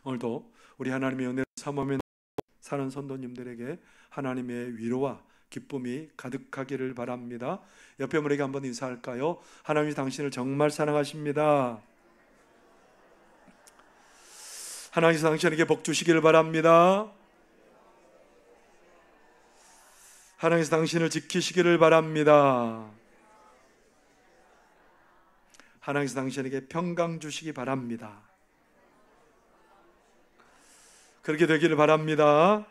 오늘도 우리 하나님의 은혜를 삼으며 사는 성도님들에게 하나님의 위로와 기쁨이 가득하기를 바랍니다. 옆에 분에게 한번 인사할까요? 하나님이 당신을 정말 사랑하십니다. 하나님이 당신에게 복 주시기를 바랍니다. 하나님이 당신을 지키시기를 바랍니다. 하나님이 당신에게 평강 주시기 바랍니다. 그렇게 되기를 바랍니다.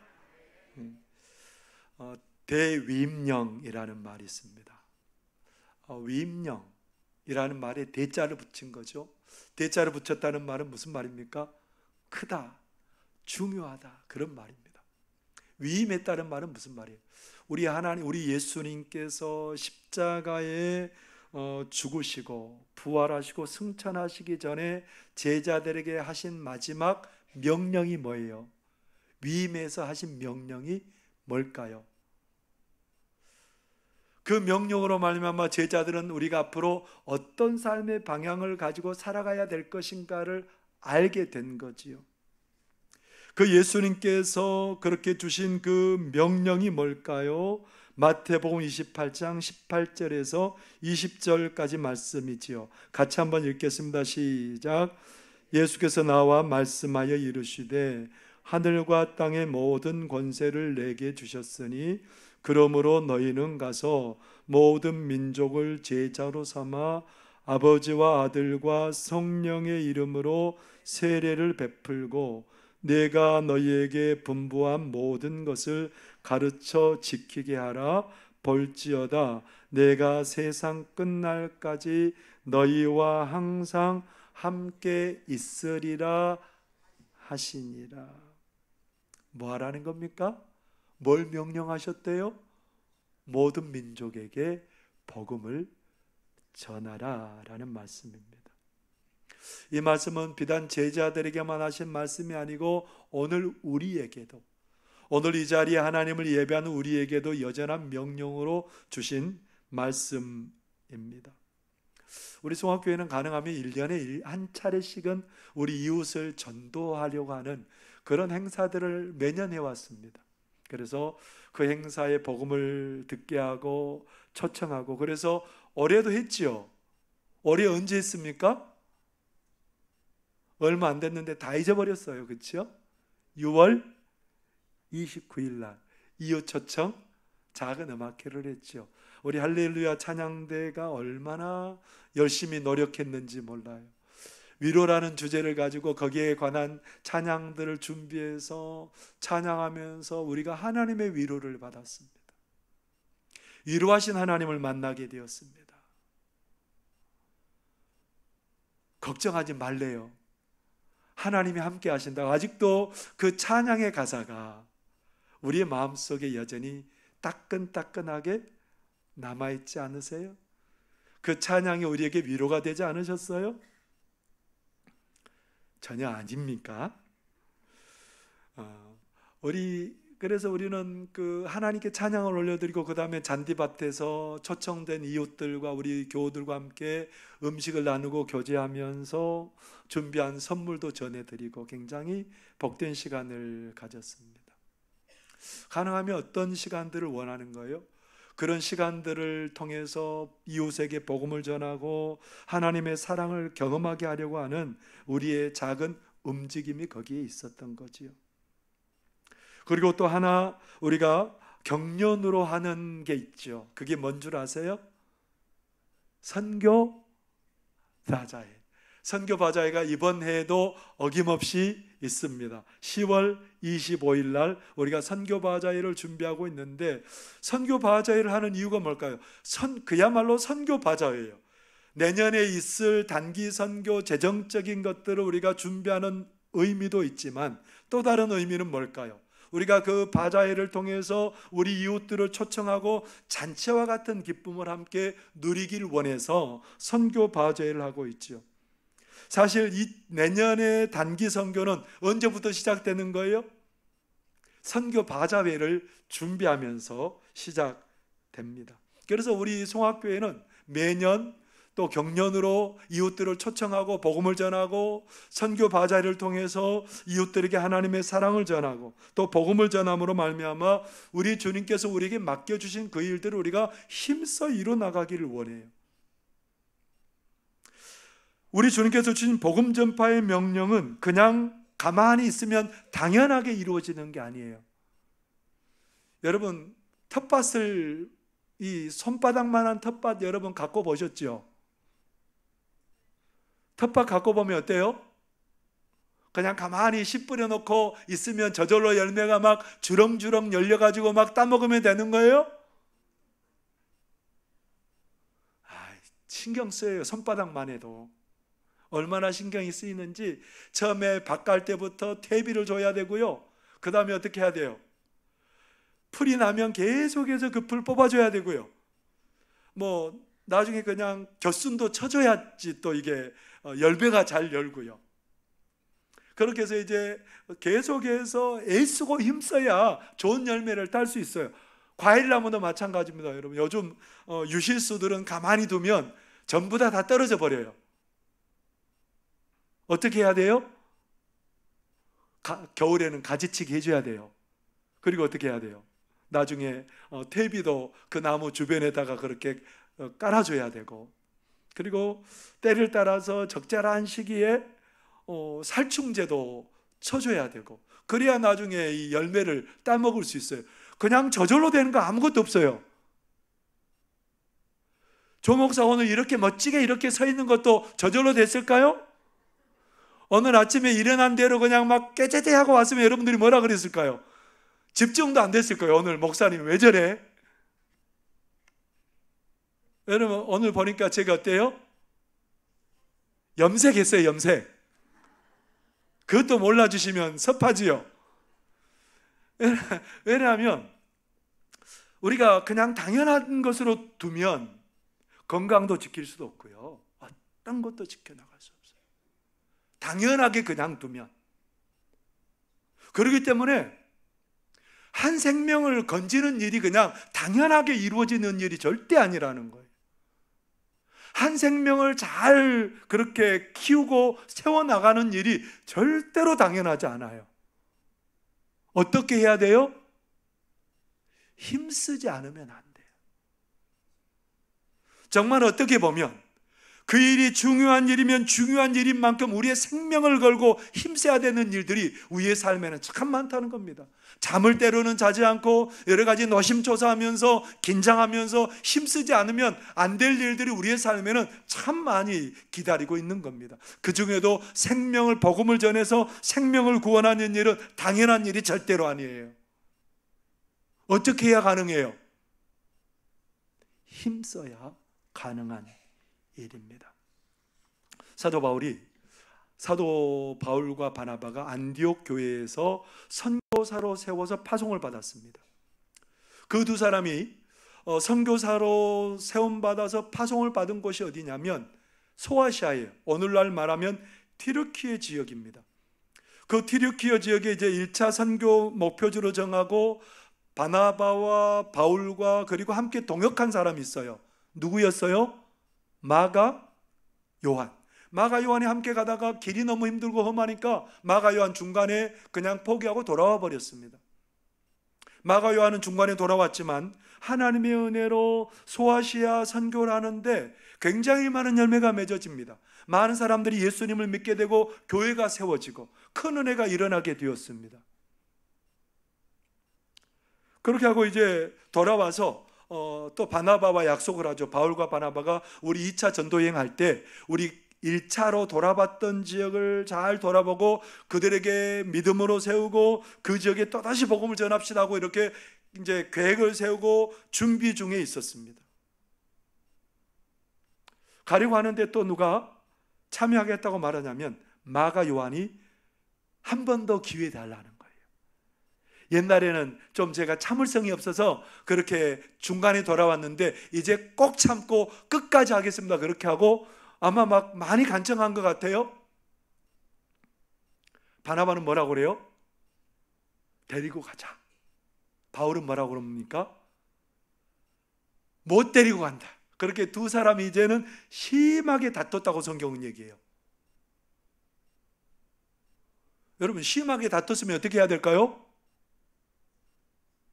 대위임령이라는 말이 있습니다. 위임령이라는 말에 대자를 붙인 거죠. 대자를 붙였다는 말은 무슨 말입니까? 크다, 중요하다, 그런 말입니다. 위임했다는 말은 무슨 말이에요? 우리 하나님, 우리 예수님께서 십자가에 죽으시고 부활하시고 승천하시기 전에 제자들에게 하신 마지막 명령이 뭐예요? 위임해서 하신 명령이 뭘까요? 그 명령으로 말미암아 제자들은 우리가 앞으로 어떤 삶의 방향을 가지고 살아가야 될 것인가를 알게 된 거지요. 그 예수님께서 그렇게 주신 그 명령이 뭘까요? 마태복음 28장 18절에서 20절까지 말씀이지요. 같이 한번 읽겠습니다. 시작. 예수께서 나와 말씀하여 이르시되 하늘과 땅의 모든 권세를 내게 주셨으니 그러므로 너희는 가서 모든 민족을 제자로 삼아 아버지와 아들과 성령의 이름으로 세례를 베풀고 내가 너희에게 분부한 모든 것을 가르쳐 지키게 하라. 볼지어다 내가 세상 끝날까지 너희와 항상 함께 있으리라 하시니라. 뭐 하라는 겁니까? 뭘 명령하셨대요? 모든 민족에게 복음을 전하라 라는 말씀입니다. 이 말씀은 비단 제자들에게만 하신 말씀이 아니고 오늘 우리에게도, 오늘 이 자리에 하나님을 예배하는 우리에게도 여전한 명령으로 주신 말씀입니다. 우리 송악교회는 가능하면 1년에 한 차례씩은 우리 이웃을 전도하려고 하는 그런 행사들을 매년 해왔습니다. 그래서 그 행사에 복음을 듣게 하고 초청하고, 그래서 올해도 했지요. 올해 언제 했습니까? 얼마 안 됐는데 다 잊어버렸어요. 그렇죠? 6월 29일 날 이웃 초청 작은 음악회를 했죠. 우리 할렐루야 찬양대가 얼마나 열심히 노력했는지 몰라요. 위로라는 주제를 가지고 거기에 관한 찬양들을 준비해서 찬양하면서 우리가 하나님의 위로를 받았습니다. 위로하신 하나님을 만나게 되었습니다. 걱정하지 말래요. 하나님이 함께 하신다고. 아직도 그 찬양의 가사가 우리의 마음속에 여전히 따끈따끈하게 남아있지 않으세요? 그 찬양이 우리에게 위로가 되지 않으셨어요? 전혀 아닙니까? 그래서 우리는 그 하나님께 찬양을 올려드리고 그 다음에 잔디밭에서 초청된 이웃들과 우리 교우들과 함께 음식을 나누고 교제하면서 준비한 선물도 전해드리고 굉장히 복된 시간을 가졌습니다. 가능하면 어떤 시간들을 원하는 거예요? 그런 시간들을 통해서 이웃에게 복음을 전하고 하나님의 사랑을 경험하게 하려고 하는 우리의 작은 움직임이 거기에 있었던 거지요. 그리고 또 하나 우리가 경륜으로 하는 게 있죠. 그게 뭔 줄 아세요? 선교 바자회. 선교 바자회가 이번 해에도 어김없이 있습니다. 10월 25일 날 우리가 선교 바자회를 준비하고 있는데, 선교 바자회를 하는 이유가 뭘까요? 그야말로 선교 바자회예요. 내년에 있을 단기 선교 재정적인 것들을 우리가 준비하는 의미도 있지만 또 다른 의미는 뭘까요? 우리가 그 바자회를 통해서 우리 이웃들을 초청하고 잔치와 같은 기쁨을 함께 누리길 원해서 선교 바자회를 하고 있죠. 사실 이 내년의 단기 선교는 언제부터 시작되는 거예요? 선교 바자회를 준비하면서 시작됩니다. 그래서 우리 송악교회는 매년 또 경륜으로 이웃들을 초청하고 복음을 전하고 선교 바자회를 통해서 이웃들에게 하나님의 사랑을 전하고 또 복음을 전함으로 말미암아 우리 주님께서 우리에게 맡겨주신 그 일들을 우리가 힘써 이뤄 나가기를 원해요. 우리 주님께서 주신 복음 전파의 명령은 그냥 가만히 있으면 당연하게 이루어지는 게 아니에요. 여러분, 텃밭을, 이 손바닥만한 텃밭 여러분 갖고 보셨죠? 텃밭 갖고 보면 어때요? 그냥 가만히 씨 뿌려놓고 있으면 저절로 열매가 막 주렁주렁 열려가지고 막 따먹으면 되는 거예요? 신경 써요. 손바닥만 해도. 얼마나 신경이 쓰이는지. 처음에 밭 갈 때부터 퇴비를 줘야 되고요. 그 다음에 어떻게 해야 돼요? 풀이 나면 계속해서 그 풀 뽑아줘야 되고요. 뭐 나중에 그냥 겨순도 쳐줘야지 또 이게 열매가 잘 열고요. 그렇게 해서 이제 계속해서 애쓰고 힘써야 좋은 열매를 딸 수 있어요. 과일나무도 마찬가지입니다. 여러분, 요즘 유실수들은 가만히 두면 전부 다 떨어져 버려요. 어떻게 해야 돼요? 겨울에는 가지치기 해줘야 돼요. 그리고 어떻게 해야 돼요? 나중에 퇴비도 그 나무 주변에다가 그렇게 깔아줘야 되고, 그리고 때를 따라서 적절한 시기에 살충제도 쳐줘야 되고, 그래야 나중에 이 열매를 따먹을 수 있어요. 그냥 저절로 되는 거 아무것도 없어요. 조 목사 오늘 이렇게 멋지게 이렇게 서 있는 것도 저절로 됐을까요? 오늘 아침에 일어난 대로 그냥 막 깨재재 하고 왔으면 여러분들이 뭐라 그랬을까요? 집중도 안 됐을 거예요. 오늘 목사님 왜 저래? 여러분, 오늘 보니까 제가 어때요? 염색했어요. 염색. 그것도 몰라주시면 섭하지요. 왜냐하면 우리가 그냥 당연한 것으로 두면 건강도 지킬 수도 없고요, 어떤 것도 지켜나갈 수 없어요. 당연하게 그냥 두면. 그렇기 때문에 한 생명을 건지는 일이 그냥 당연하게 이루어지는 일이 절대 아니라는 거예요. 한 생명을 잘 그렇게 키우고 세워나가는 일이 절대로 당연하지 않아요. 어떻게 해야 돼요? 힘쓰지 않으면 안 돼요. 정말 어떻게 보면 그 일이 중요한 일이면 중요한 일인 만큼 우리의 생명을 걸고 힘써야 되는 일들이 우리의 삶에는 참 많다는 겁니다. 잠을 때로는 자지 않고 여러 가지 노심초사하면서 긴장하면서 힘쓰지 않으면 안 될 일들이 우리의 삶에는 참 많이 기다리고 있는 겁니다. 그 중에도 생명을, 복음을 전해서 생명을 구원하는 일은 당연한 일이 절대로 아니에요. 어떻게 해야 가능해요? 힘써야 가능한 일입니다. 사도 바울과 바나바가 안디옥 교회에서 선교사로 세워서 파송을 받았습니다. 그 두 사람이 선교사로 세움받아서 파송을 받은 곳이 어디냐면 소아시아예요. 오늘날 말하면 튀르키예 지역입니다. 그 튀르키예 지역에 이제 1차 선교 목표지로 정하고 바나바와 바울과 그리고 함께 동역한 사람이 있어요. 누구였어요? 마가 요한. 마가 요한이 함께 가다가 길이 너무 힘들고 험하니까 마가 요한 중간에 그냥 포기하고 돌아와 버렸습니다. 마가 요한은 중간에 돌아왔지만 하나님의 은혜로 소아시아 선교를 하는데 굉장히 많은 열매가 맺어집니다. 많은 사람들이 예수님을 믿게 되고 교회가 세워지고 큰 은혜가 일어나게 되었습니다. 그렇게 하고 이제 돌아와서 또 바나바와 약속을 하죠. 바울과 바나바가 우리 2차 전도여행 할 때 우리 1차로 돌아봤던 지역을 잘 돌아보고 그들에게 믿음으로 세우고 그 지역에 또다시 복음을 전합시다 하고 이렇게 이제 계획을 세우고 준비 중에 있었습니다. 가려고 하는데 또 누가 참여하겠다고 말하냐면 마가 요한이 한 번 더 기회 달라는 거예요. 옛날에는 좀 제가 참을성이 없어서 그렇게 중간에 돌아왔는데 이제 꼭 참고 끝까지 하겠습니다. 그렇게 하고 아마 막 많이 간청한 것 같아요. 바나바는 뭐라고 그래요? 데리고 가자. 바울은 뭐라고 그럽니까? 못 데리고 간다. 그렇게 두 사람이 이제는 심하게 다퉜다고 성경은 얘기해요. 여러분, 심하게 다퉜으면 어떻게 해야 될까요?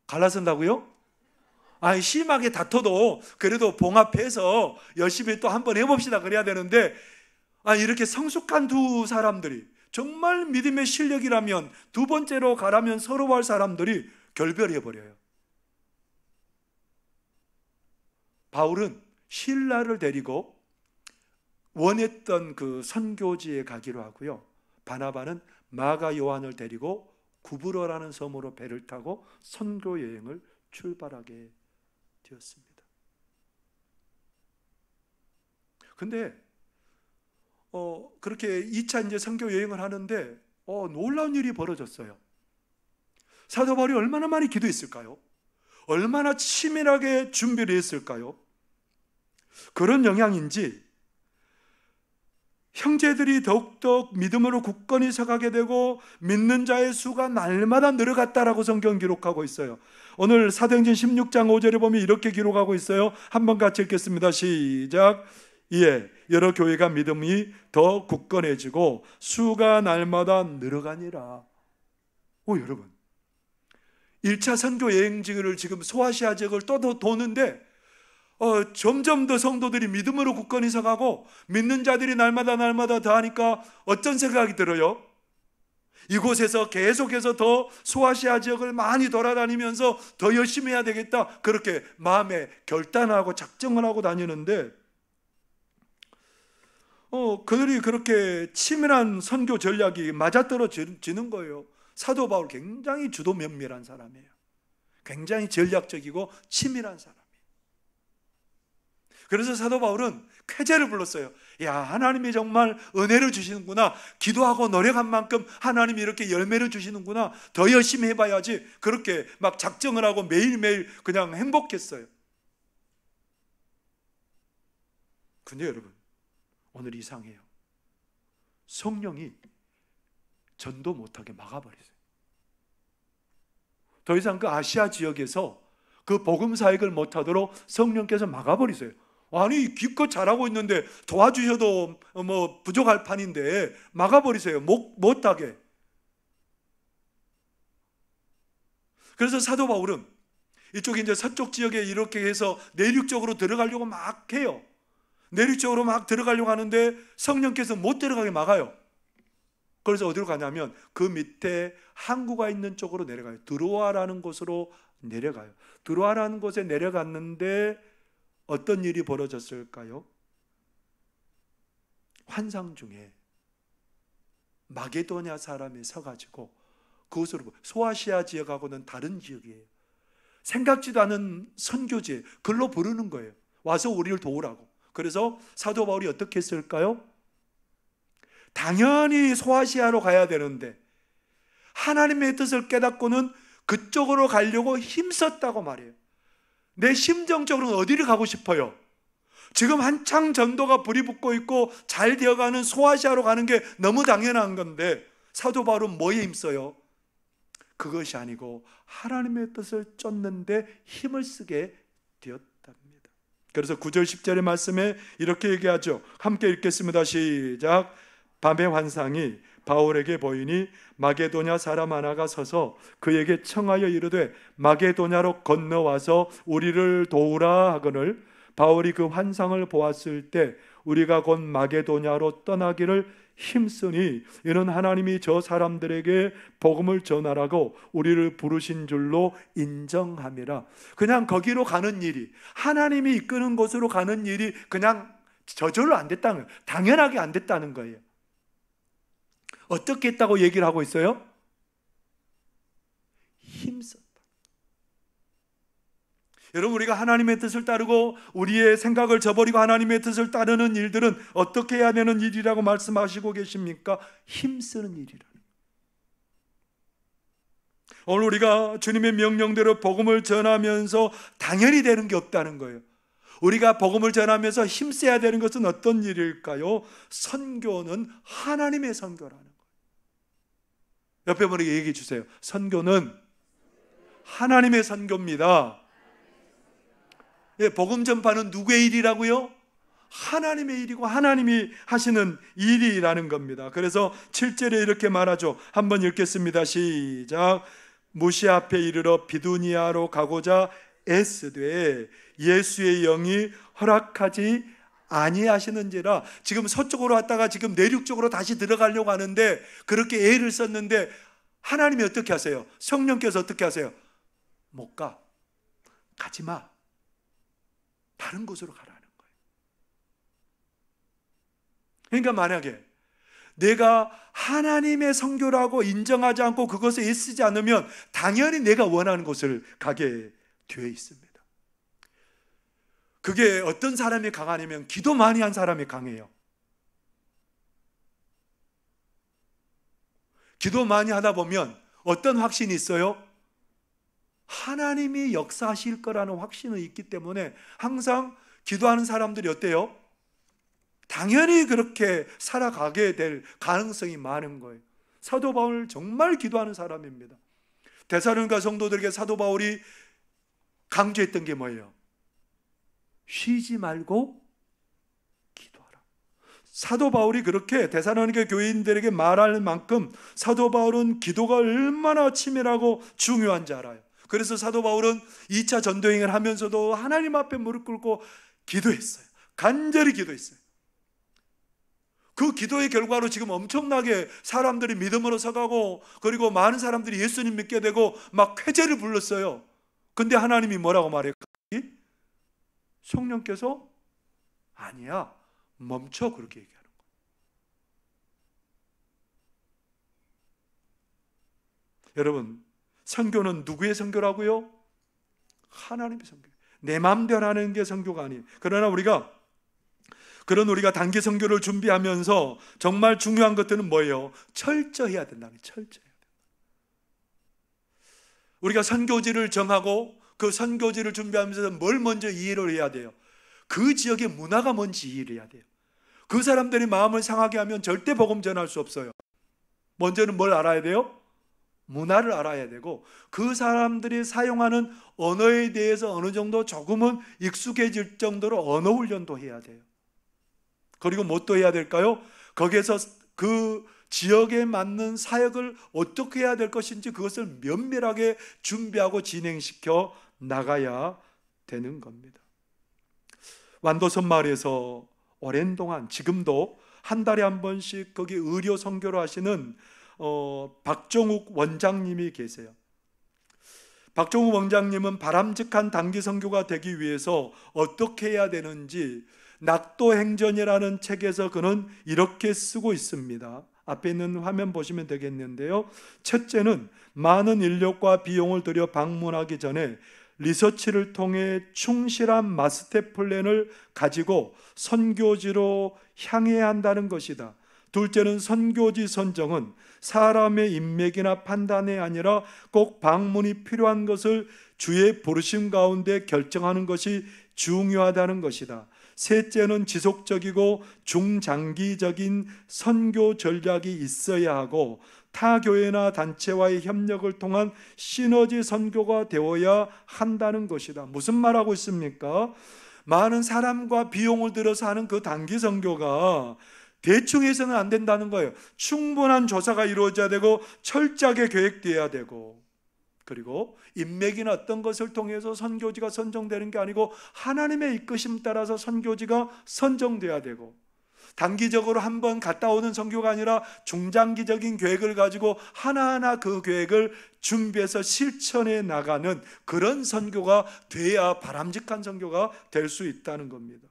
갈라선다고요? 아니, 심하게 다퉈도 그래도 봉합해서 열심히 또 한번 해봅시다 그래야 되는데, 이렇게 성숙한 두 사람들이 정말 믿음의 실력이라면 두 번째로 가라면 서로 할 사람들이 결별해버려요. 바울은 실라를 데리고 원했던 그 선교지에 가기로 하고요, 바나바는 마가 요한을 데리고 구브로라는 섬으로 배를 타고 선교 여행을 출발하게 되었습니다. 근데 그렇게 2차 이제 선교 여행을 하는데 놀라운 일이 벌어졌어요. 사도 바울이 얼마나 많이 기도했을까요? 얼마나 치밀하게 준비를 했을까요? 그런 영향인지 형제들이 더욱더 믿음으로 굳건히 서가게 되고 믿는 자의 수가 날마다 늘어갔다라고 성경 기록하고 있어요. 오늘 사도행전 16장 5절에 보면 이렇게 기록하고 있어요. 한번 같이 읽겠습니다. 시작. 이에 여러 교회가 믿음이 더 굳건해지고 수가 날마다 늘어가니라. 여러분, 1차 선교 여행지를 지금 소아시아 지역을 또 도는데 점점 더 성도들이 믿음으로 굳건히 서가고 믿는 자들이 날마다 더하니까 어떤 생각이 들어요? 이곳에서 계속해서 더 소아시아 지역을 많이 돌아다니면서 더 열심히 해야 되겠다, 그렇게 마음에 결단하고 작정을 하고 다니는데 그들이 그렇게 치밀한 선교 전략이 맞아떨어지는 거예요. 사도 바울 굉장히 주도 면밀한 사람이에요. 굉장히 전략적이고 치밀한 사람. 그래서 사도 바울은 쾌재를 불렀어요. 야, 하나님이 정말 은혜를 주시는구나. 기도하고 노력한 만큼 하나님이 이렇게 열매를 주시는구나. 더 열심히 해봐야지. 그렇게 막 작정을 하고 매일매일 그냥 행복했어요. 근데 여러분, 오늘 이상해요. 성령이 전도 못하게 막아버리세요. 더 이상 그 아시아 지역에서 그 복음 사역을 못하도록 성령께서 막아버리세요. 아니, 기껏 잘하고 있는데 도와주셔도 뭐 부족할 판인데 막아버리세요. 못하게. 그래서 사도 바울은 이쪽에 이제 서쪽 지역에 이렇게 해서 내륙적으로 들어가려고 막 해요. 내륙적으로 막 들어가려고 하는데 성령께서 못 들어가게 막아요. 그래서 어디로 가냐면 그 밑에 항구가 있는 쪽으로 내려가요. 드로아라는 곳으로 내려가요. 드로아라는 곳에 내려갔는데 어떤 일이 벌어졌을까요? 환상 중에 마게도냐 사람이 서가지고 그곳으로, 소아시아 지역하고는 다른 지역이에요. 생각지도 않은 선교지, 글로 부르는 거예요. 와서 우리를 도우라고. 그래서 사도 바울이 어떻게 했을까요? 당연히 소아시아로 가야 되는데 하나님의 뜻을 깨닫고는 그쪽으로 가려고 힘썼다고 말해요. 내 심정적으로는 어디를 가고 싶어요? 지금 한창 전도가 불이 붙고 있고 잘 되어가는 소아시아로 가는 게 너무 당연한 건데 사도 바울은 뭐에 힘써요? 그것이 아니고 하나님의 뜻을 쫓는데 힘을 쓰게 되었답니다. 그래서 9절 10절의 말씀에 이렇게 얘기하죠. 함께 읽겠습니다. 시작. 밤의 환상이 바울에게 보이니 마게도냐 사람 하나가 서서 그에게 청하여 이르되 마게도냐로 건너와서 우리를 도우라 하거늘 바울이 그 환상을 보았을 때 우리가 곧 마게도냐로 떠나기를 힘쓰니 이는 하나님이 저 사람들에게 복음을 전하라고 우리를 부르신 줄로 인정함이라. 그냥 거기로 가는 일이, 하나님이 이끄는 곳으로 가는 일이 그냥 저절로 안 됐다는 거예요. 당연하게 안 됐다는 거예요. 어떻게 했다고 얘기를 하고 있어요? 힘썼다. 여러분, 우리가 하나님의 뜻을 따르고 우리의 생각을 저버리고 하나님의 뜻을 따르는 일들은 어떻게 해야 되는 일이라고 말씀하시고 계십니까? 힘쓰는 일이라는 거예요. 오늘 우리가 주님의 명령대로 복음을 전하면서 당연히 되는 게 없다는 거예요. 우리가 복음을 전하면서 힘써야 되는 것은 어떤 일일까요? 선교는 하나님의 선교라는 거예요. 옆에 분에게 얘기해 주세요. 선교는 하나님의 선교입니다. 예, 복음 전파는 누구의 일이라고요? 하나님의 일이고 하나님이 하시는 일이라는 겁니다. 그래서 7절에 이렇게 말하죠. 한번 읽겠습니다. 시작. 무시 앞에 이르러 비두니아로 가고자 애쓰되 예수의 영이 허락하지 아니하시는지라. 지금 서쪽으로 왔다가 지금 내륙 쪽으로 다시 들어가려고 하는데 그렇게 애를 썼는데 하나님이 어떻게 하세요? 성령께서 어떻게 하세요? 못 가. 가지 마. 다른 곳으로 가라는 거예요. 그러니까 만약에 내가 하나님의 선교라고 인정하지 않고 그것에 애쓰지 않으면 당연히 내가 원하는 곳을 가게 되어 있습니다. 그게 어떤 사람이 강하냐면 기도 많이 한 사람이 강해요. 기도 많이 하다 보면 어떤 확신이 있어요? 하나님이 역사하실 거라는 확신이 있기 때문에 항상 기도하는 사람들이 어때요? 당연히 그렇게 살아가게 될 가능성이 많은 거예요. 사도 바울 정말 기도하는 사람입니다. 데살로니가 성도들에게 사도 바울이 강조했던 게 뭐예요? 쉬지 말고 기도하라. 사도 바울이 그렇게 데살로니가 교인들에게 말할 만큼 사도 바울은 기도가 얼마나 치밀하고 중요한지 알아요. 그래서 사도 바울은 2차 전도행을 하면서도 하나님 앞에 무릎 꿇고 기도했어요. 간절히 기도했어요. 그 기도의 결과로 지금 엄청나게 사람들이 믿음으로 서가고 그리고 많은 사람들이 예수님 믿게 되고 막 쾌재를 불렀어요. 근데 하나님이 뭐라고 말해요? 성령께서 아니야, 멈춰, 그렇게 얘기하는 거예요. 여러분, 선교는 누구의 선교라고요? 하나님의 선교. 내 마음대로 하는 게 선교가 아니에요. 그러나 우리가 단기 선교를 준비하면서 정말 중요한 것들은 뭐예요? 철저해야 된다는 거예요. 철저해야 된다. 우리가 선교지를 정하고 그 선교지를 준비하면서 뭘 먼저 이해를 해야 돼요? 그 지역의 문화가 뭔지 이해를 해야 돼요. 그 사람들이 마음을 상하게 하면 절대 복음 전할 수 없어요. 먼저는 뭘 알아야 돼요? 문화를 알아야 되고 그 사람들이 사용하는 언어에 대해서 어느 정도 조금은 익숙해질 정도로 언어 훈련도 해야 돼요. 그리고 뭐 또 해야 될까요? 거기에서 그 지역에 맞는 사역을 어떻게 해야 될 것인지 그것을 면밀하게 준비하고 진행시켜 나가야 되는 겁니다. 완도선 마을에서 오랜 동안 지금도 한 달에 한 번씩 거기 의료 선교를 하시는 박종욱 원장님이 계세요. 박종욱 원장님은 바람직한 단기 선교가 되기 위해서 어떻게 해야 되는지 낙도행전이라는 책에서 그는 이렇게 쓰고 있습니다. 앞에 있는 화면 보시면 되겠는데요. 첫째는 많은 인력과 비용을 들여 방문하기 전에 리서치를 통해 충실한 마스터 플랜을 가지고 선교지로 향해야 한다는 것이다. 둘째는 선교지 선정은 사람의 인맥이나 판단이 아니라 꼭 방문이 필요한 것을 주의 부르심 가운데 결정하는 것이 중요하다는 것이다. 셋째는 지속적이고 중장기적인 선교 전략이 있어야 하고 타 교회나 단체와의 협력을 통한 시너지 선교가 되어야 한다는 것이다. 무슨 말하고 있습니까? 많은 사람과 비용을 들여서 하는 그 단기 선교가 대충 해서는 안 된다는 거예요. 충분한 조사가 이루어져야 되고 철저하게 계획되어야 되고 그리고 인맥이나 어떤 것을 통해서 선교지가 선정되는 게 아니고 하나님의 이끄심 따라서 선교지가 선정돼야 되고 단기적으로 한번 갔다 오는 선교가 아니라 중장기적인 계획을 가지고 하나하나 그 계획을 준비해서 실천해 나가는 그런 선교가 돼야 바람직한 선교가 될 수 있다는 겁니다.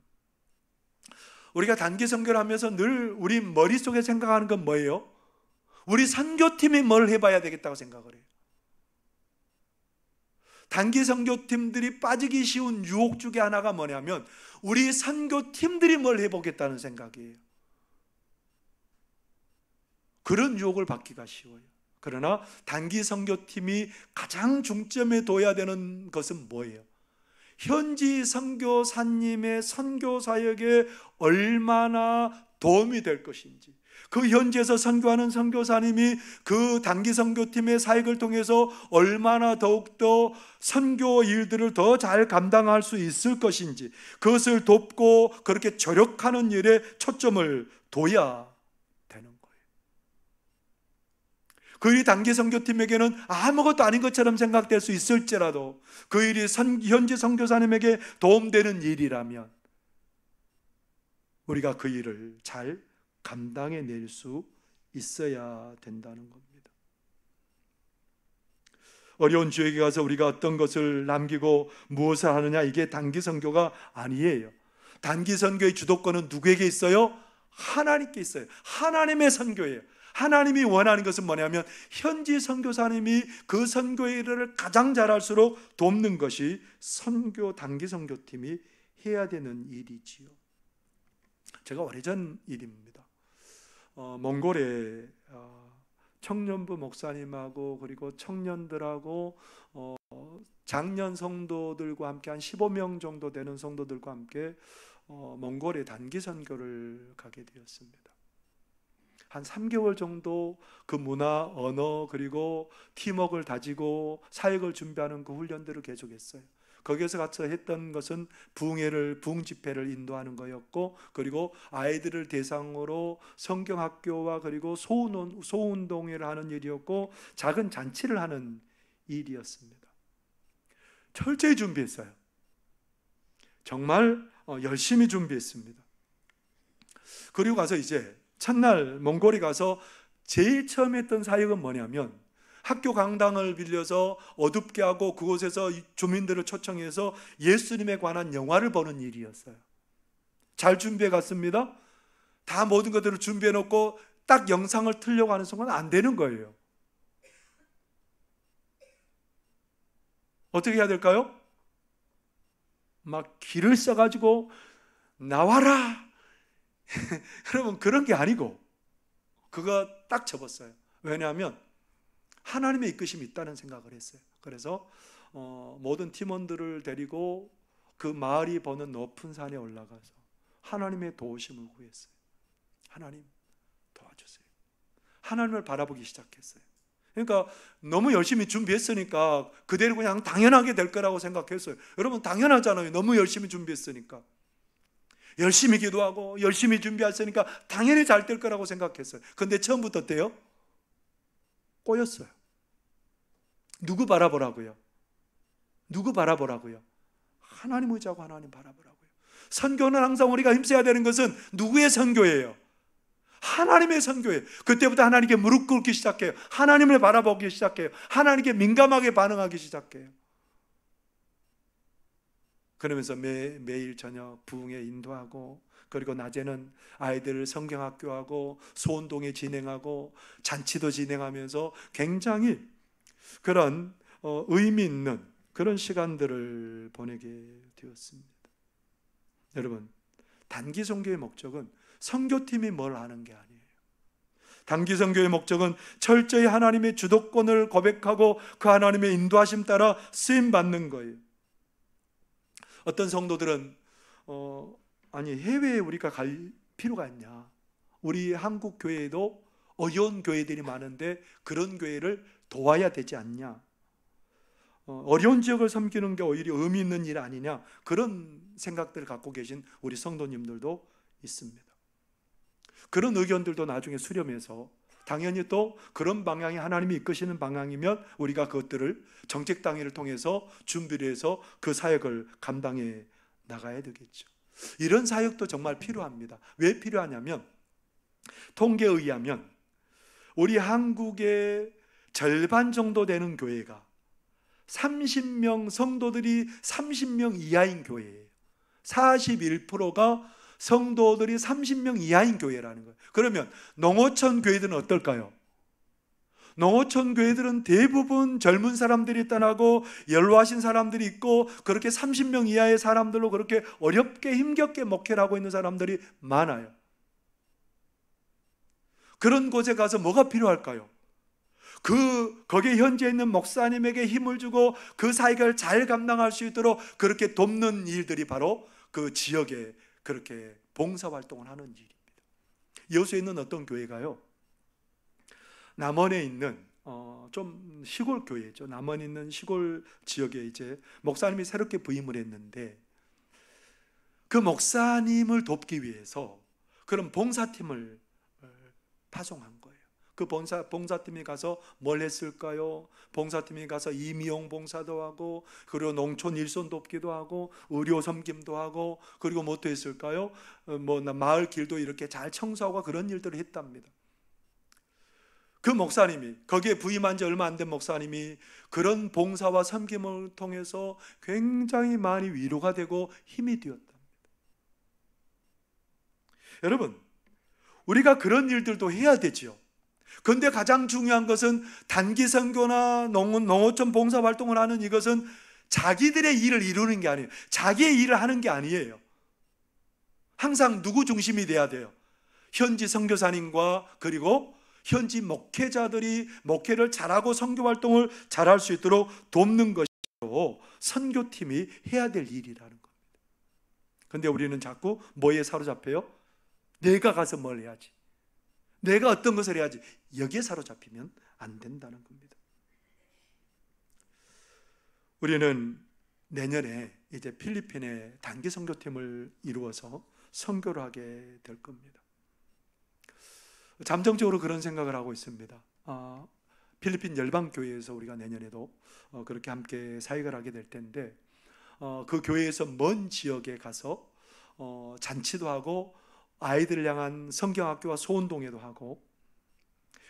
우리가 단기 선교를 하면서 늘 우리 머릿속에 생각하는 건 뭐예요? 우리 선교팀이 뭘 해봐야 되겠다고 생각을 해요. 단기 선교팀들이 빠지기 쉬운 유혹 중에 하나가 뭐냐면 우리 선교팀들이 뭘 해보겠다는 생각이에요. 그런 유혹을 받기가 쉬워요. 그러나 단기 선교팀이 가장 중점에 둬야 되는 것은 뭐예요? 현지 선교사님의 선교 사역에 얼마나 도움이 될 것인지, 그 현지에서 선교하는 선교사님이 그 단기 선교팀의 사역을 통해서 얼마나 더욱더 선교 일들을 더 잘 감당할 수 있을 것인지, 그것을 돕고 그렇게 조력하는 일에 초점을 둬야 되는 거예요. 그 일이 단기 선교팀에게는 아무것도 아닌 것처럼 생각될 수 있을지라도 그 일이 현지 선교사님에게 도움되는 일이라면 우리가 그 일을 잘 감당해낼 수 있어야 된다는 겁니다. 어려운 지역에 가서 우리가 어떤 것을 남기고 무엇을 하느냐, 이게 단기 선교가 아니에요. 단기 선교의 주도권은 누구에게 있어요? 하나님께 있어요. 하나님의 선교예요. 하나님이 원하는 것은 뭐냐면 현지 선교사님이 그 선교의 일을 가장 잘할수록 돕는 것이 단기 선교팀이 해야 되는 일이지요. 제가 오래전 일입니다. 몽골에 청년부 목사님하고 그리고 청년들하고 장년 성도들과 함께 한 15명 정도 되는 성도들과 함께 몽골에 단기 선교를 가게 되었습니다. 한 3개월 정도 그 문화, 언어 그리고 팀워크를 다지고 사역을 준비하는 그 훈련들을 계속했어요. 거기에서 같이 했던 것은 부흥 집회를 인도하는 거였고, 그리고 아이들을 대상으로 성경학교와 그리고 소운동회를 하는 일이었고, 작은 잔치를 하는 일이었습니다. 철저히 준비했어요. 정말 열심히 준비했습니다. 그리고 가서 이제 첫날 몽골에 가서 제일 처음 했던 사역은 뭐냐면 학교 강당을 빌려서 어둡게 하고 그곳에서 주민들을 초청해서 예수님에 관한 영화를 보는 일이었어요. 잘 준비해 갔습니다. 다 모든 것들을 준비해 놓고 딱 영상을 틀려고 하는 순간 안 되는 거예요. 어떻게 해야 될까요? 막 기를 써가지고 나와라 여러분, 그런 게 아니고 그거 딱 접었어요. 왜냐하면 하나님의 이끄심이 있다는 생각을 했어요. 그래서 모든 팀원들을 데리고 그 마을이 보는 높은 산에 올라가서 하나님의 도우심을 구했어요. 하나님 도와주세요. 하나님을 바라보기 시작했어요. 그러니까 너무 열심히 준비했으니까 그대로 그냥 당연하게 될 거라고 생각했어요. 여러분, 당연하잖아요. 너무 열심히 준비했으니까. 열심히 기도하고 열심히 준비했으니까 당연히 잘 될 거라고 생각했어요. 그런데 처음부터 어때요? 꼬였어요. 누구 바라보라고요? 누구 바라보라고요? 하나님 의지하고 하나님 바라보라고요. 선교는 항상 우리가 힘써야 되는 것은 누구의 선교예요? 하나님의 선교예요. 그때부터 하나님께 무릎 꿇기 시작해요. 하나님을 바라보기 시작해요. 하나님께 민감하게 반응하기 시작해요. 그러면서 매일 저녁 부흥회 인도하고, 그리고 낮에는 아이들을 성경학교하고 소운동회 진행하고 잔치도 진행하면서 굉장히 그런 의미 있는 그런 시간들을 보내게 되었습니다. 여러분, 단기 선교의 목적은 선교팀이 뭘 하는 게 아니에요. 단기 선교의 목적은 철저히 하나님의 주도권을 고백하고 그 하나님의 인도하심 따라 쓰임 받는 거예요. 어떤 성도들은 아니 해외에 우리가 갈 필요가 있냐, 우리 한국 교회에도 어려운 교회들이 많은데 그런 교회를 도와야 되지 않냐, 어려운 지역을 섬기는 게 오히려 의미 있는 일 아니냐, 그런 생각들을 갖고 계신 우리 성도님들도 있습니다. 그런 의견들도 나중에 수렴해서 당연히 또 그런 방향이 하나님이 이끄시는 방향이면 우리가 그것들을 정책당회를 통해서 준비를 해서 그 사역을 감당해 나가야 되겠죠. 이런 사역도 정말 필요합니다. 왜 필요하냐면 통계에 의하면 우리 한국의 절반 정도 되는 교회가 30명 성도들이 30명 이하인 교회예요. 41%가 성도들이 30명 이하인 교회라는 거예요. 그러면 농어촌 교회들은 어떨까요? 농어촌 교회들은 대부분 젊은 사람들이 떠나고 연로하신 사람들이 있고 그렇게 30명 이하의 사람들로 그렇게 어렵게 힘겹게 목회를 하고 있는 사람들이 많아요. 그런 곳에 가서 뭐가 필요할까요? 거기에 현재 있는 목사님에게 힘을 주고 그 사역을 잘 감당할 수 있도록 그렇게 돕는 일들이 바로 그 지역에 그렇게 봉사활동을 하는 일입니다. 여수에 있는 어떤 교회가요, 남원에 있는 좀 시골 교회죠. 남원에 있는 시골 지역에 이제 목사님이 새롭게 부임을 했는데, 그 목사님을 돕기 위해서 그런 봉사팀을 파송한 거예요. 그 봉사팀이 가서 뭘 했을까요? 봉사팀이 가서 임의용 봉사도 하고, 그리고 농촌 일손 돕기도 하고, 의료 섬김도 하고, 그리고 뭐 또 했을까요? 마을 길도 이렇게 잘 청소하고 그런 일들을 했답니다. 그 목사님이, 거기에 부임한 지 얼마 안 된 목사님이 그런 봉사와 섬김을 통해서 굉장히 많이 위로가 되고 힘이 되었답니다. 여러분, 우리가 그런 일들도 해야 되지요. 그런데 가장 중요한 것은 단기 선교나 농어촌 봉사 활동을 하는 이것은 자기들의 일을 이루는 게 아니에요. 자기의 일을 하는 게 아니에요. 항상 누구 중심이 돼야 돼요? 현지 선교사님과 그리고 현지 목회자들이 목회를 잘하고 선교 활동을 잘할 수 있도록 돕는 것이로 선교팀이 해야 될 일이라는 겁니다. 그런데 우리는 자꾸 뭐에 사로잡혀요? 내가 가서 뭘 해야지, 내가 어떤 것을 해야지, 여기에 사로잡히면 안 된다는 겁니다. 우리는 내년에 이제 필리핀에 단기 선교팀을 이루어서 선교를 하게 될 겁니다. 잠정적으로 그런 생각을 하고 있습니다. 필리핀 열방교회에서 우리가 내년에도 그렇게 함께 사역을 하게 될 텐데, 그 교회에서 먼 지역에 가서 잔치도 하고 아이들을 향한 성경학교와 소운동회도 하고,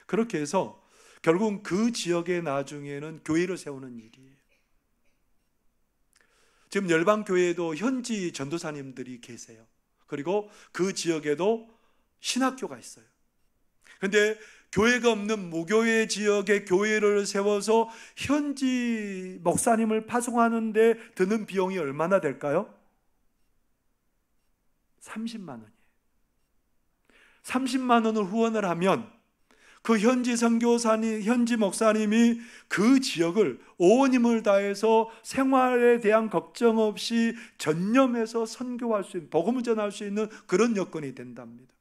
그렇게 해서 결국은 그 지역에 나중에는 교회를 세우는 일이에요. 지금 열방교회에도 현지 전도사님들이 계세요. 그리고 그 지역에도 신학교가 있어요. 그런데 교회가 없는 무교회 지역에 교회를 세워서 현지 목사님을 파송하는 데 드는 비용이 얼마나 될까요? 30만 원이에요. 30만 원을 후원을 하면 그 현지 선교사님, 현지 목사님이 그 지역을 온 힘을 다해서 생활에 대한 걱정 없이 전념해서 선교할 수 있는, 복음을 전할 수 있는 그런 여건이 된답니다.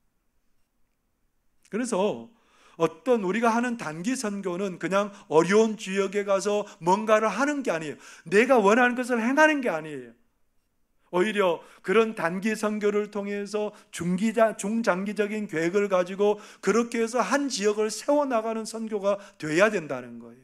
그래서 어떤 우리가 하는 단기 선교는 그냥 어려운 지역에 가서 뭔가를 하는 게 아니에요. 내가 원하는 것을 행하는 게 아니에요. 오히려 그런 단기 선교를 통해서 중장기적인 계획을 가지고 그렇게 해서 한 지역을 세워나가는 선교가 돼야 된다는 거예요.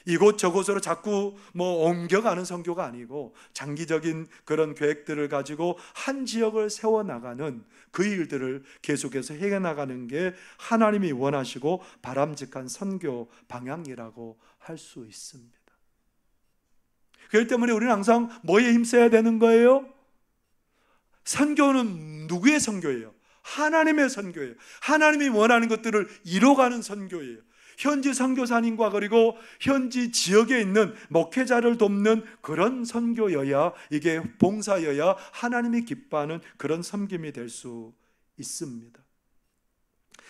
이곳저곳으로 자꾸 옮겨가는 선교가 아니고 장기적인 그런 계획들을 가지고 한 지역을 세워나가는 그 일들을 계속해서 해나가는 게 하나님이 원하시고 바람직한 선교 방향이라고 할 수 있습니다. 그렇기 때문에 우리는 항상 뭐에 힘써야 되는 거예요? 선교는 누구의 선교예요? 하나님의 선교예요. 하나님이 원하는 것들을 이뤄가는 선교예요. 현지 선교사님과 그리고 현지 지역에 있는 목회자를 돕는 그런 선교여야, 이게 봉사여야 하나님이 기뻐하는 그런 섬김이 될 수 있습니다.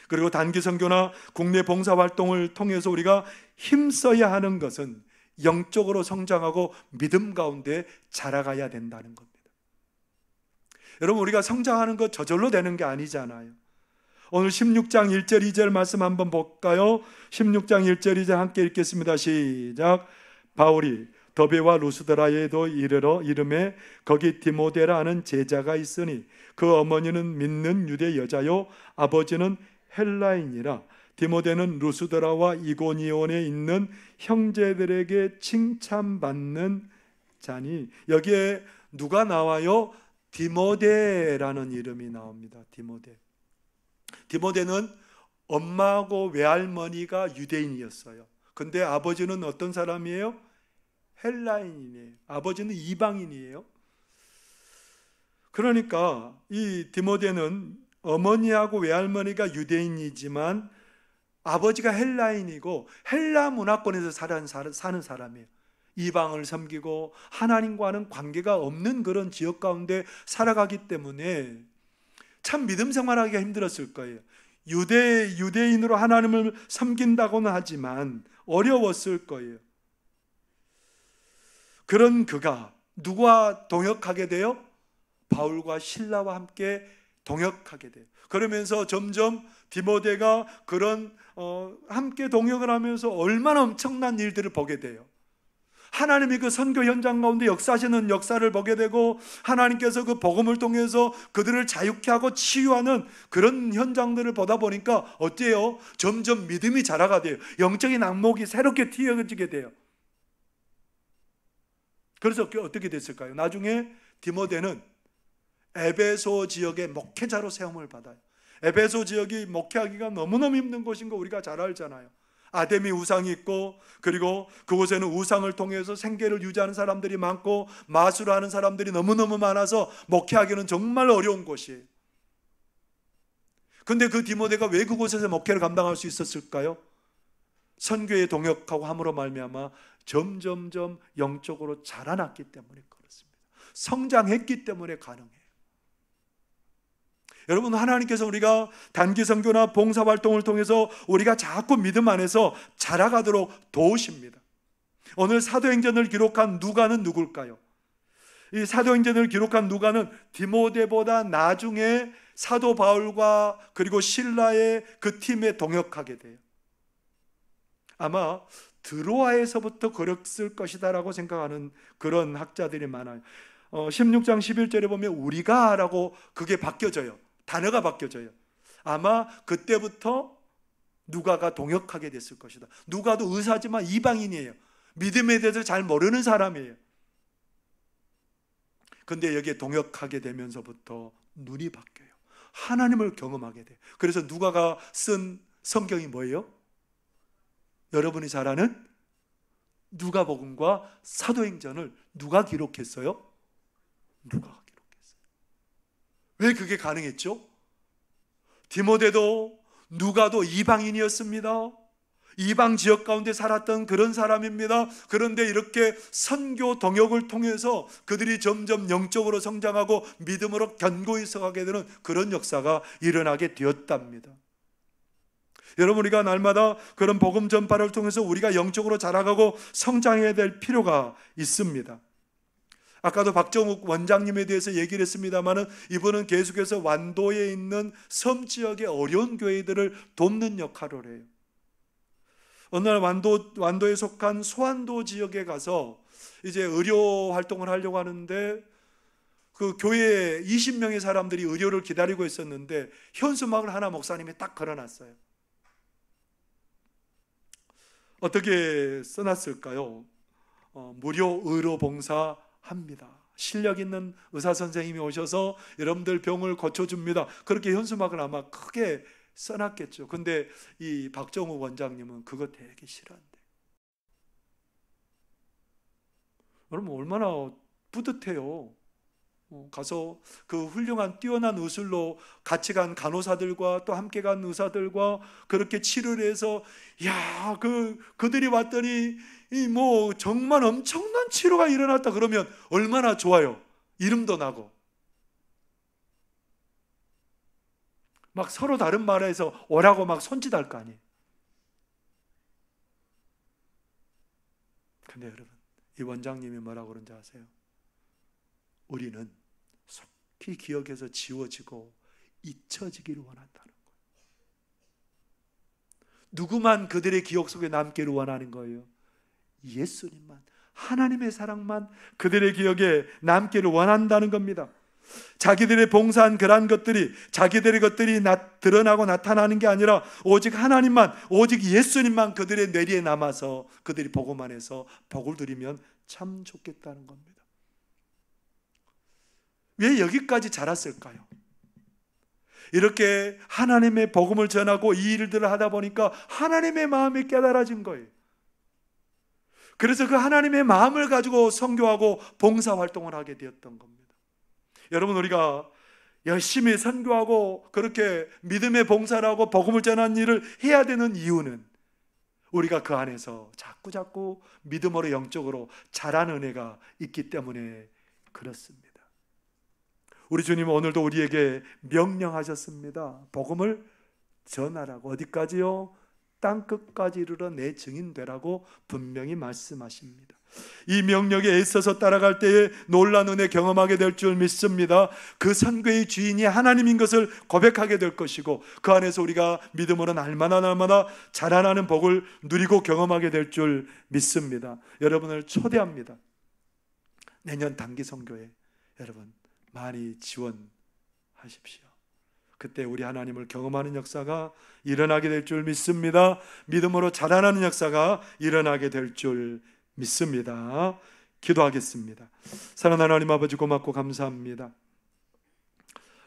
그리고 단기 선교나 국내 봉사 활동을 통해서 우리가 힘써야 하는 것은 영적으로 성장하고 믿음 가운데 자라가야 된다는 겁니다. 여러분, 우리가 성장하는 것 저절로 되는 게 아니잖아요. 오늘 16장 1절 2절 말씀 한번 볼까요? 16장 1절 2절 함께 읽겠습니다. 시작. 바울이 더베와 루스드라에도 이름에 거기 디모데라 하는 제자가 있으니 그 어머니는 믿는 유대 여자요 아버지는 헬라인이라. 디모데는 루스드라와 이고니온에 있는 형제들에게 칭찬받는 자니. 여기에 누가 나와요? 디모데라는 이름이 나옵니다. 디모데는 엄마하고 외할머니가 유대인이었어요. 근데 아버지는 어떤 사람이에요? 헬라인이에요. 아버지는 이방인이에요. 그러니까 이 디모데는 어머니하고 외할머니가 유대인이지만 아버지가 헬라인이고 헬라 문화권에서 사는 사람이에요. 이방을 섬기고 하나님과는 관계가 없는 그런 지역 가운데 살아가기 때문에 참 믿음 생활하기가 힘들었을 거예요. 유대인으로 하나님을 섬긴다고는 하지만 어려웠을 거예요. 그런 그가 누구와 동역하게 돼요? 바울과 실라와 함께 동역하게 돼요. 그러면서 점점 디모데가 그런 함께 동역을 하면서 얼마나 엄청난 일들을 보게 돼요. 하나님이 그 선교 현장 가운데 역사하시는 역사를 보게 되고, 하나님께서 그 복음을 통해서 그들을 자유케 하고 치유하는 그런 현장들을 보다 보니까 어때요? 점점 믿음이 자라가 돼요. 영적인 안목이 새롭게 튀어지게 돼요. 그래서 어떻게 됐을까요? 나중에 디모데는 에베소 지역의 목회자로 세움을 받아요. 에베소 지역이 목회하기가 너무너무 힘든 곳인 거 우리가 잘 알잖아요. 아데미 우상이 있고, 그리고 그곳에는 우상을 통해서 생계를 유지하는 사람들이 많고, 마술을 하는 사람들이 너무너무 많아서 목회하기는 정말 어려운 곳이에요. 근데 그 디모데가 왜 그곳에서 목회를 감당할 수 있었을까요? 선교에 동역하고 함으로 말미암아 점점점 영적으로 자라났기 때문에 그렇습니다. 성장했기 때문에 가능해요. 여러분, 하나님께서 우리가 단기 선교나 봉사 활동을 통해서 우리가 자꾸 믿음 안에서 자라가도록 도우십니다. 오늘 사도행전을 기록한 누가는 누굴까요? 이 사도행전을 기록한 누가는 디모데보다 나중에 사도 바울과 그리고 신라의 그 팀에 동역하게 돼요. 아마 드로아에서부터 그랬을 것이다라고 생각하는 그런 학자들이 많아요. 16장 11절에 보면 우리가 라고 그게 바뀌어져요. 단어가 바뀌어져요. 아마 그때부터 누가가 동역하게 됐을 것이다. 누가도 의사지만 이방인이에요. 믿음에 대해서 잘 모르는 사람이에요. 근데 여기에 동역하게 되면서부터 눈이 바뀌어요. 하나님을 경험하게 돼요. 그래서 누가가 쓴 성경이 뭐예요? 여러분이 잘 아는 누가복음과 사도행전을 누가 기록했어요? 누가가 기록했어요. 왜 그게 가능했죠? 디모데도 누가도 이방인이었습니다. 이방 지역 가운데 살았던 그런 사람입니다. 그런데 이렇게 선교 동역을 통해서 그들이 점점 영적으로 성장하고 믿음으로 견고히 서가게 되는 그런 역사가 일어나게 되었답니다. 여러분, 우리가 날마다 그런 복음 전파를 통해서 우리가 영적으로 자라가고 성장해야 될 필요가 있습니다. 아까도 박정욱 원장님에 대해서 얘기를 했습니다만, 이분은 계속해서 완도에 있는 섬 지역의 어려운 교회들을 돕는 역할을 해요. 어느 날 완도에 속한 소환도 지역에 가서 이제 의료 활동을 하려고 하는데, 그 교회에 20명의 사람들이 의료를 기다리고 있었는데 현수막을 하나 목사님이 딱 걸어놨어요. 어떻게 써놨을까요? 무료 의료 봉사합니다. 실력 있는 의사 선생님이 오셔서 여러분들 병을 고쳐줍니다. 그렇게 현수막을 아마 크게 써놨겠죠. 근데 이 박정욱 원장님은 그거 되게 싫어한대. 여러분, 얼마나 뿌듯해요. 가서 그 훌륭한 뛰어난 의술로 같이 간 간호사들과 또 함께 간 의사들과 그렇게 치료를 해서, 야, 그들이 왔더니 뭐 정말 엄청난 치료가 일어났다 그러면 얼마나 좋아요. 이름도 나고 막 서로 다른 말에서 오라고 막 손짓할 거 아니에요. 근데 여러분, 이 원장님이 뭐라고 그런지 아세요? 우리는 속히 기억에서 지워지고 잊혀지기를 원한다는 거예요. 누구만 그들의 기억 속에 남기를 원하는 거예요? 예수님만, 하나님의 사랑만 그들의 기억에 남기를 원한다는 겁니다. 자기들의 봉사한 그러한 것들이 자기들의 것들이 드러나고 나타나는 게 아니라 오직 하나님만, 오직 예수님만 그들의 뇌리에 남아서 그들이 복음 안에서 복을 누리면 참 좋겠다는 겁니다. 왜 여기까지 자랐을까요? 이렇게 하나님의 복음을 전하고 이 일들을 하다 보니까 하나님의 마음이 깨달아진 거예요. 그래서 그 하나님의 마음을 가지고 선교하고 봉사활동을 하게 되었던 겁니다. 여러분, 우리가 열심히 선교하고 그렇게 믿음의 봉사를 하고 복음을 전하는 일을 해야 되는 이유는 우리가 그 안에서 자꾸 믿음으로 영적으로 자라는 은혜가 있기 때문에 그렇습니다. 우리 주님은 오늘도 우리에게 명령하셨습니다. 복음을 전하라고. 어디까지요? 땅끝까지 이르러 내 증인 되라고 분명히 말씀하십니다. 이 명령에 애써서 따라갈 때에 놀라운 은혜 경험하게 될 줄 믿습니다. 그 선교의 주인이 하나님인 것을 고백하게 될 것이고, 그 안에서 우리가 믿음으로 날마다 자라나는 복을 누리고 경험하게 될 줄 믿습니다. 여러분을 초대합니다. 내년 단기 선교에 여러분 많이 지원하십시오. 그때 우리 하나님을 경험하는 역사가 일어나게 될 줄 믿습니다. 믿음으로 자라나는 역사가 일어나게 될 줄 믿습니다. 기도하겠습니다. 사랑하는 하나님 아버지, 고맙고 감사합니다.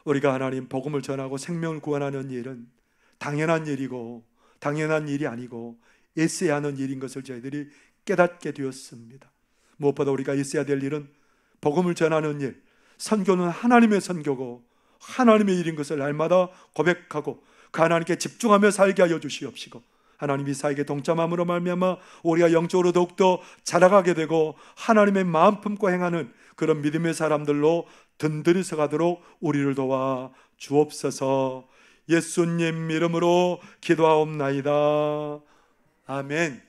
우리가 하나님 복음을 전하고 생명을 구원하는 일은 당연한 일이고, 당연한 일이 아니고 애써야 하는 일인 것을 저희들이 깨닫게 되었습니다. 무엇보다 우리가 있어야 될 일은 복음을 전하는 일, 선교는 하나님의 선교고 하나님의 일인 것을 날마다 고백하고 그 하나님께 집중하며 살게 하여 주시옵시고, 하나님 이 사역에 동참함으로 말미암아 우리가 영적으로 더욱더 자라가게 되고 하나님의 마음 품고 행하는 그런 믿음의 사람들로 든든히 서가도록 우리를 도와 주옵소서. 예수님 이름으로 기도하옵나이다. 아멘.